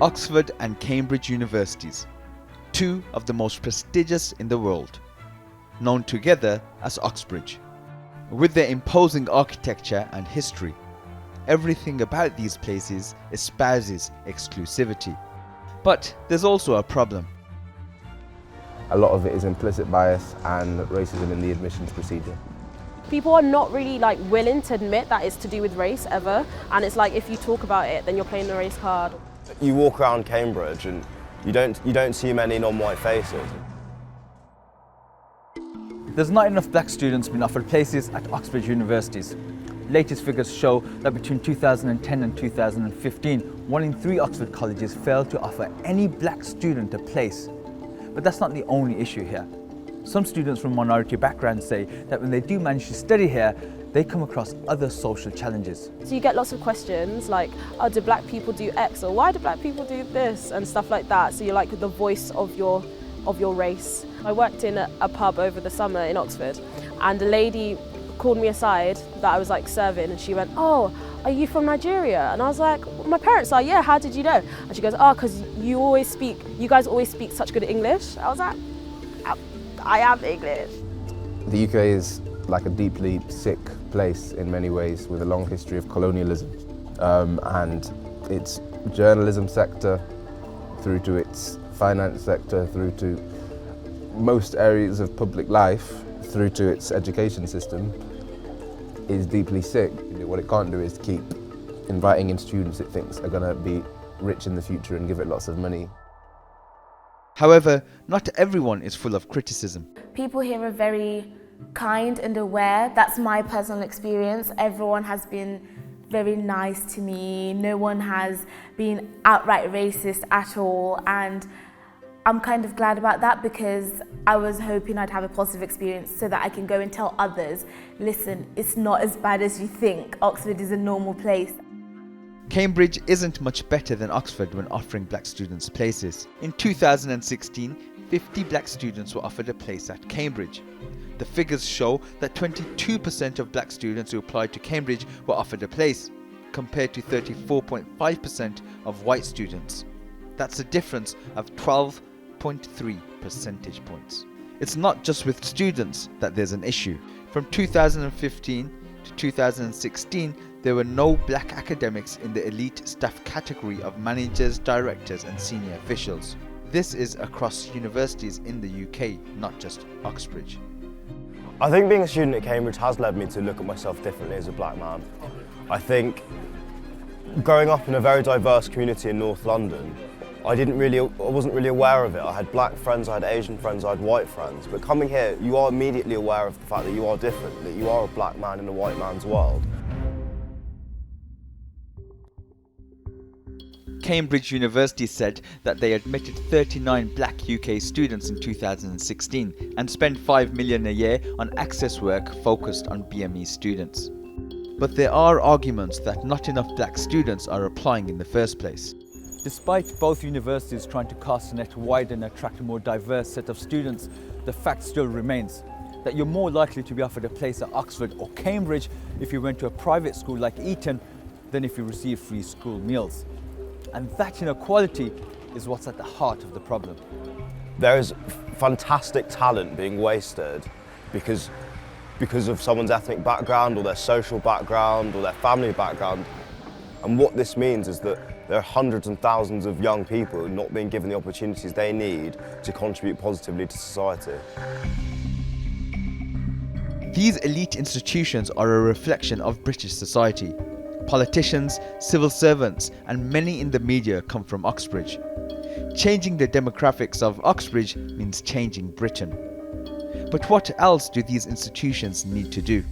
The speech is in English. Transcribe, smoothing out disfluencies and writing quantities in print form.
Oxford and Cambridge universities, two of the most prestigious in the world, known together as Oxbridge. With their imposing architecture and history, everything about these places espouses exclusivity. But there's also a problem. A lot of it is implicit bias and racism in the admissions procedure. People are not really willing to admit that it's to do with race ever, and it's like if you talk about it, then you're playing the race card. You walk around Cambridge and you don't see many non-white faces. There's not enough black students being offered places at Oxford universities. Latest figures show that between 2010 and 2015, 1 in 3 Oxford colleges failed to offer any black student a place. But that's not the only issue here. Some students from minority backgrounds say that when they do manage to study here, they come across other social challenges. So you get lots of questions like, oh, do black people do X, or why do black people do this, and stuff like that. So you're like the voice of your race. I worked in a pub over the summer in Oxford, and a lady called me aside that I was serving, and she went, oh, are you from Nigeria? And I was like, my parents are, yeah, how did you know? And she goes, oh, because you guys always speak such good English. I was like, I am English. The UK is like a deeply sick place in many ways, with a long history of colonialism, and its journalism sector through to its finance sector, through to most areas of public life, through to its education system, is deeply sick. What it can't do is keep inviting in students it thinks are going to be rich in the future and give it lots of money. However, not everyone is full of criticism. People here are very kind and aware. That's my personal experience. Everyone has been very nice to me. No one has been outright racist at all, and I'm kind of glad about that, because I was hoping I'd have a positive experience so that I can go and tell others, listen, it's not as bad as you think. Oxford is a normal place. Cambridge isn't much better than Oxford when offering black students places. In 2016, 50 black students were offered a place at Cambridge. The figures show that 22% of black students who applied to Cambridge were offered a place, compared to 34.5% of white students. That's a difference of 12.3 percentage points. It's not just with students that there's an issue. From 2015 to 2016, there were no black academics in the elite staff category of managers, directors and senior officials. This is across universities in the UK, not just Oxbridge. I think being a student at Cambridge has led me to look at myself differently as a black man. I think growing up in a very diverse community in North London, I wasn't really aware of it. I had black friends, I had Asian friends, I had white friends. But coming here, you are immediately aware of the fact that you are different, that you are a black man in a white man's world. Cambridge University said that they admitted 39 black UK students in 2016 and spent $5 million a year on access work focused on BME students. But there are arguments that not enough black students are applying in the first place. Despite both universities trying to cast a net wide and attract a more diverse set of students, the fact still remains that you're more likely to be offered a place at Oxford or Cambridge if you went to a private school like Eton than if you receive free school meals. And that inequality is what's at the heart of the problem. There is fantastic talent being wasted because of someone's ethnic background or their social background or their family background. And what this means is that there are hundreds and thousands of young people not being given the opportunities they need to contribute positively to society. These elite institutions are a reflection of British society. Politicians, civil servants and many in the media come from Oxbridge. Changing the demographics of Oxbridge means changing Britain. But what else do these institutions need to do?